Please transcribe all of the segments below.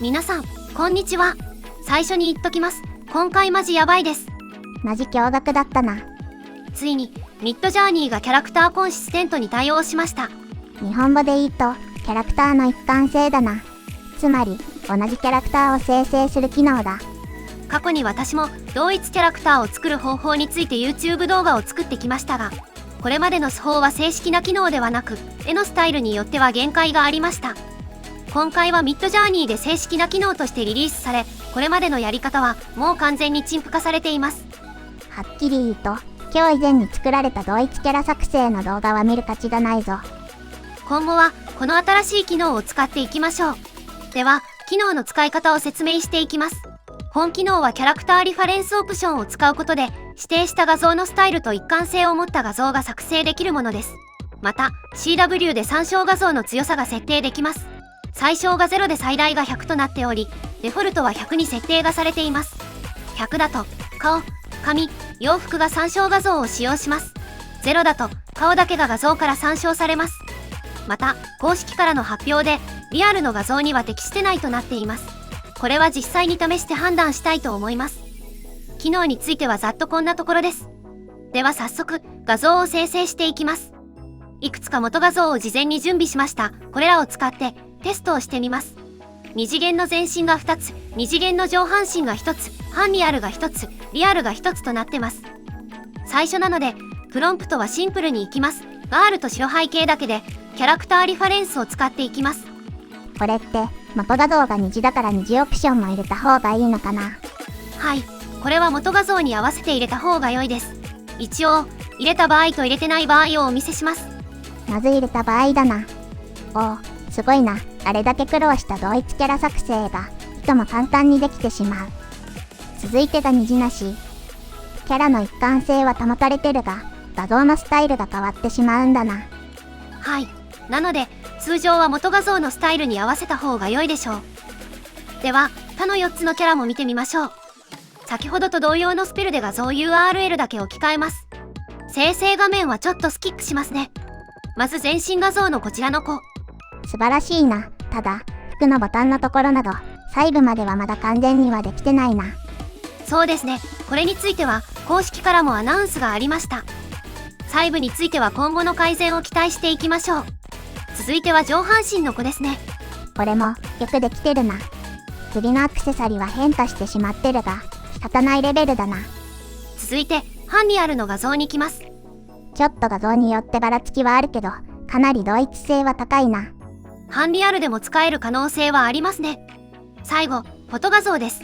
皆さん、こんにちは。最初に言っときます。今回マジやばいです。マジ驚愕だったな。ついに、ミッドジャーニーがキャラクターコンシステントに対応しました。日本語で言うと、キャラクターの一貫性だな。つまり、同じキャラクターを生成する機能だ。過去に私も同一キャラクターを作る方法について YouTube 動画を作ってきましたが、これまでの手法は正式な機能ではなく、絵のスタイルによっては限界がありました。今回はミッドジャーニーで正式な機能としてリリースされ、これまでのやり方はもう完全に陳腐化されています。はっきり言うと、今日以前に作られた同一キャラ作成の動画は見る価値がないぞ。今後はこの新しい機能を使っていきましょう。では、機能の使い方を説明していきます。本機能はキャラクターリファレンスオプションを使うことで、指定した画像のスタイルと一貫性を持った画像が作成できるものです。また、CW で参照画像の強さが設定できます。最小が0で最大が100となっており、デフォルトは100に設定がされています。100だと、顔、髪、洋服が参照画像を使用します。0だと、顔だけが画像から参照されます。また、公式からの発表で、リアルの画像には適してないとなっています。これは実際に試して判断したいと思います。機能についてはざっとこんなところです。では早速、画像を生成していきます。いくつか元画像を事前に準備しました。これらを使ってテストをしてみます。2次元の全身が2つ、2次元の上半身が1つ、半リアルが1つ、リアルが1つとなってます。最初なので、プロンプトはシンプルにいきます。ガールと白背景だけで、キャラクターリファレンスを使っていきます。これって、元画像が2次だから2次オプションも入れた方がいいのかな。はい、これは元画像に合わせて入れた方が良いです。一応、入れた場合と入れてない場合をお見せします。まず入れた場合だな。おお、すごいな。あれだけ苦労した同一キャラ作成が、いとも簡単にできてしまう。続いてが虹なし。キャラの一貫性は保たれてるが、画像のスタイルが変わってしまうんだな。はい、なので、通常は元画像のスタイルに合わせた方が良いでしょう。では、他の4つのキャラも見てみましょう。先ほどと同様のスペルで画像 URL だけ置き換えます。生成画面はちょっとスキップしますね。まず全身画像のこちらの子。素晴らしいな。ただ、服のボタンのところなど、細部まではまだ完全にはできてないな。そうですね。これについては、公式からもアナウンスがありました。細部については今後の改善を期待していきましょう。続いては上半身の子ですね。これも、よくできてるな。首のアクセサリーは変化してしまってるが、仕方ないレベルだな。続いて、半リアルの画像に行きます。ちょっと画像によってばらつきはあるけど、かなり同一性は高いな。半リアルでも使える可能性はありますね。最後、フォト画像です。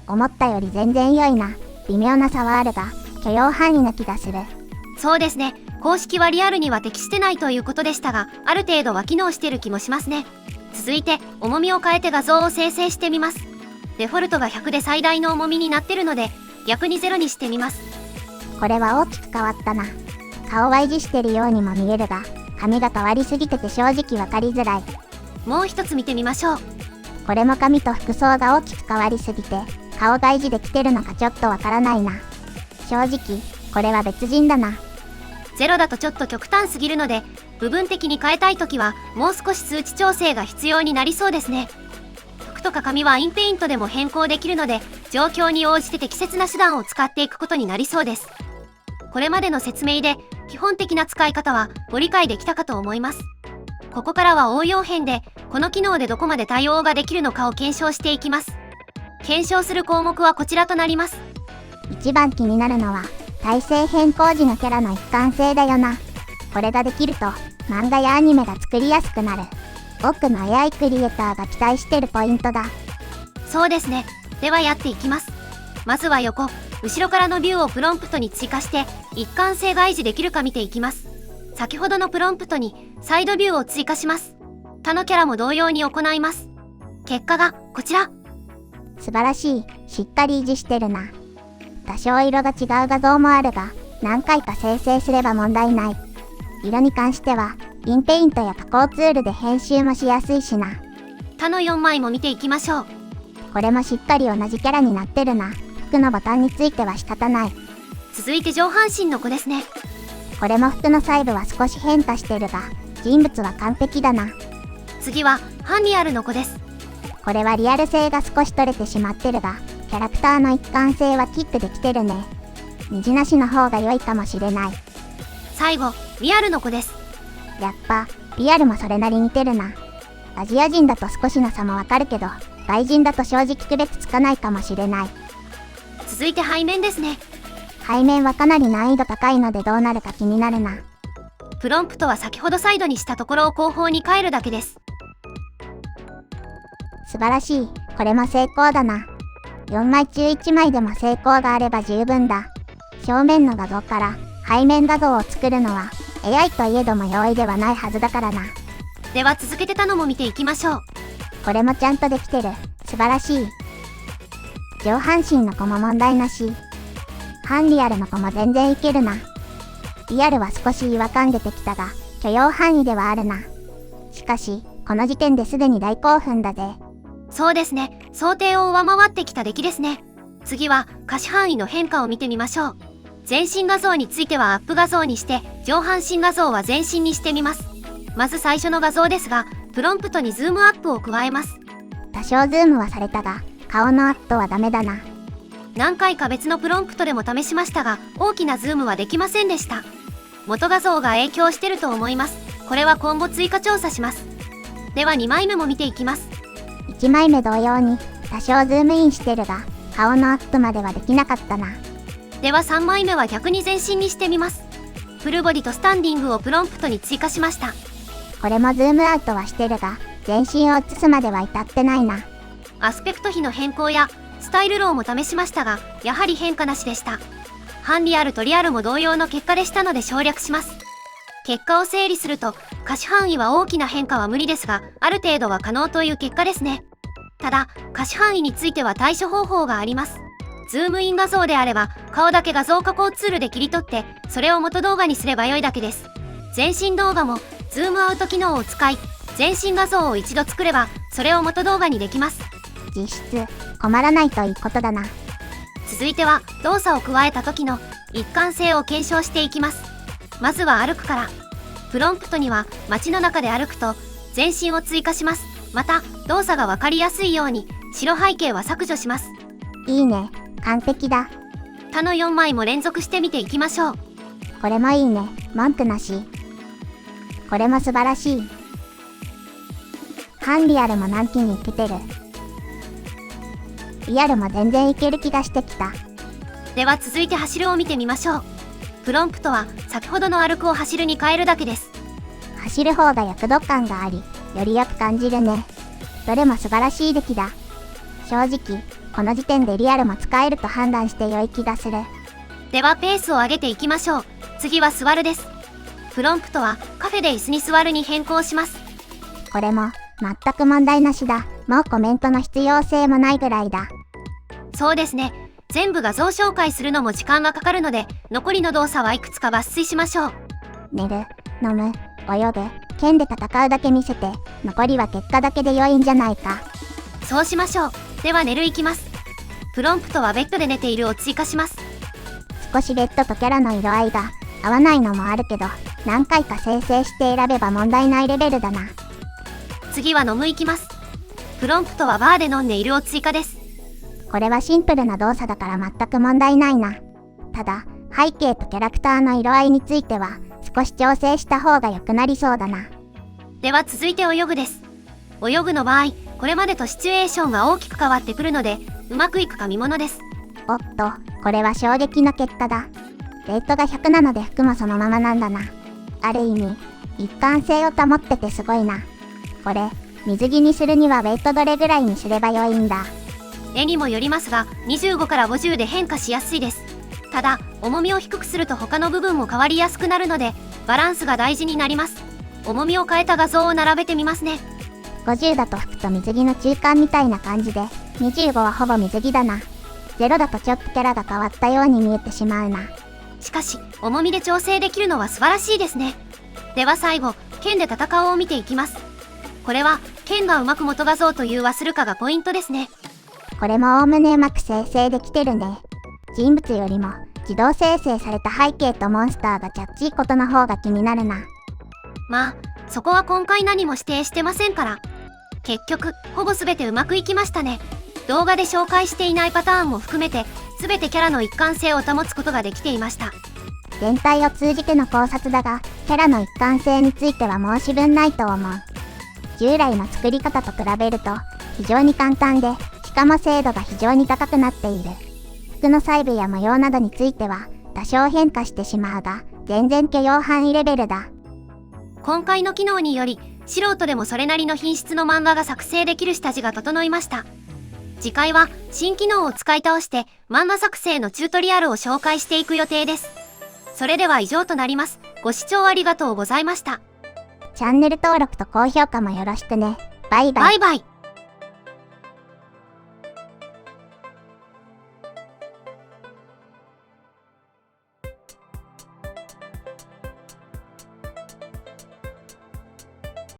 思ったより全然良いな。微妙な差はあるが、許容範囲な気がする。そうですね。公式はリアルには適してないということでしたが、ある程度は機能してる気もしますね。続いて、重みを変えて画像を生成してみます。デフォルトが100で最大の重みになってるので、逆に0にしてみます。これは大きく変わったな。顔は維持してるようにも見えるが、髪が変わりすぎてて正直わかりづらい。もう一つ見てみましょう。これも髪と服装が大きく変わりすぎて、顔が維持できてるのかちょっとわからないな。正直、これは別人だな。0だとちょっと極端すぎるので、部分的に変えたいときは、もう少し数値調整が必要になりそうですね。服とか髪はインペイントでも変更できるので、状況に応じて適切な手段を使っていくことになりそうです。これまでの説明で、基本的な使い方はご理解できたかと思います。ここからは応用編で、この機能でどこまで対応ができるのかを検証していきます。検証する項目はこちらとなります。一番気になるのは、体勢変更時のキャラの一貫性だよな。これができると、漫画やアニメが作りやすくなる。多くの AI クリエイターが期待してるポイントだ。そうですね。ではやっていきます。まずは横、後ろからのビューをプロンプトに追加して、一貫性が維持できるか見ていきます。先ほどのプロンプトにサイドビューを追加します。他のキャラも同様に行います。結果がこちら。素晴らしい。しっかり維持してるな。多少色が違う画像もあるが、何回か生成すれば問題ない。色に関しては、インペイントや加工ツールで編集もしやすいしな。他の4枚も見ていきましょう。これもしっかり同じキャラになってるな。服のボタンについては仕方ない。続いて上半身の子ですね。これも服の細部は少し変化してるが、人物は完璧だな。次は、半リアルの子です。これはリアル性が少し取れてしまってるが、キャラクターの一貫性はキープできてるね。虹なしの方が良いかもしれない。最後、リアルの子です。やっぱ、リアルもそれなり似てるな。アジア人だと少しの差もわかるけど、外人だと正直区別つかないかもしれない。続いて背面ですね。背面はかなり難易度高いのでどうなるか気になるな。プロンプトは先ほどサイドにしたところを後方に変えるだけです。素晴らしい。これも成功だな。4枚中1枚でも成功があれば十分だ。正面の画像から背面画像を作るのは AI といえども容易ではないはずだからな。では続けて他のも見ていきましょう。これもちゃんとできてる。素晴らしい。上半身の子も問題なし。半リアルの子も全然いけるな。リアルは少し違和感出てきたが、許容範囲ではあるな。しかし、この時点ですでに大興奮だぜ。そうですね。想定を上回ってきた出来ですね。次は可視範囲の変化を見てみましょう。全身画像についてはアップ画像にして、上半身画像は全身にしてみます。まず最初の画像ですが、プロンプトにズームアップを加えます。多少ズームはされたが、顔のアップはダメだな。何回か別のプロンプトでも試しましたが、大きなズームはできませんでした。元画像が影響してると思います。これは今後追加調査します。では2枚目も見ていきます。1枚目同様に多少ズームインしてるが、顔のアップまではできなかったな。では3枚目は逆に全身にしてみます。フルボディとスタンディングをプロンプトに追加しました。これもズームアウトはしてるが、全身を映すまでは至ってないな。アスペクト比の変更やスタイルローも試しましたが、やはり変化なしでした。半リアルとリアルも同様の結果でしたので省略します。結果を整理すると、可視範囲は大きな変化は無理ですが、ある程度は可能という結果ですね。ただ、可視範囲については対処方法があります。ズームイン画像であれば、顔だけ画像加工ツールで切り取って、それを元動画にすれば良いだけです。全身動画も、ズームアウト機能を使い、全身画像を一度作れば、それを元動画にできます。実質、困らないといいことだな。続いては、動作を加えた時の一貫性を検証していきます。まずは歩くから。プロンプトには、街の中で歩くと、全身を追加します。また、動作がわかりやすいように、白背景は削除します。いいね。完璧だ。他の4枚も連続してみていきましょう。これもいいね。文句なし。これも素晴らしい。半リアルも何期にいけてる。リアルも全然いける気がしてきた。では続いて走るを見てみましょう。プロンプトは先ほどの歩くを走るに変えるだけです。走る方が躍動感があり、よりよく感じるね。どれも素晴らしい出来だ。正直、この時点でリアルも使えると判断して良い気がする。ではペースを上げていきましょう。次は座るです。プロンプトはカフェで椅子に座るに変更します。これも全く問題なしだ。もうコメントの必要性もないぐらいだ。そうですね。全部画像紹介するのも時間がかかるので、残りの動作はいくつか抜粋しましょう。寝る、飲む、泳ぐ、剣で戦うだけ見せて、残りは結果だけで良いんじゃないか。そうしましょう。では寝るいきます。プロンプトはベッドで寝ているを追加します。少しベッドとキャラの色合いが合わないのもあるけど、何回か生成して選べば問題ないレベルだな。次は飲むいきます。プロンプトはバーで飲んでいるを追加です。これはシンプルな動作だから全く問題ないな。ただ、背景とキャラクターの色合いについては少し調整した方が良くなりそうだな。では続いて泳ぐです。泳ぐの場合、これまでとシチュエーションが大きく変わってくるので、うまくいくか見ものです。おっと、これは衝撃の結果だ。レートが100なので服もそのままなんだな。ある意味、一貫性を保っててすごいな。これ、水着にするにはウェイトどれぐらいにすればよいんだ。絵にもよりますが、25から50で変化しやすいです。ただ、重みを低くすると他の部分も変わりやすくなるので、バランスが大事になります。重みを変えた画像を並べてみますね。50だと服と水着の中間みたいな感じで、25はほぼ水着だな。0だとちょっとキャラが変わったように見えてしまうな。しかし、重みで調整できるのは素晴らしいですね。では最後、剣で戦うを見ていきます。これは、剣がうまく元画像という忘るかがポイントですね。これもおおむねうまく生成できてるね。人物よりも自動生成された背景とモンスターがキャッチーことの方が気になるな。まあ、そこは今回何も指定してませんから。結局、ほぼ全てうまくいきましたね。動画で紹介していないパターンも含めて、全てキャラの一貫性を保つことができていました。全体を通じての考察だが、キャラの一貫性については申し分ないと思う。従来の作り方と比べると、非常に簡単で、しかも精度が非常に高くなっている。服の細部や模様などについては、多少変化してしまうが、全然許容範囲レベルだ。今回の機能により、素人でもそれなりの品質の漫画が作成できる下地が整いました。次回は、新機能を使い倒して、漫画作成のチュートリアルを紹介していく予定です。それでは以上となります。ご視聴ありがとうございました。チャンネル登録と高評価もよろしくね。バイバイ。バイバイ。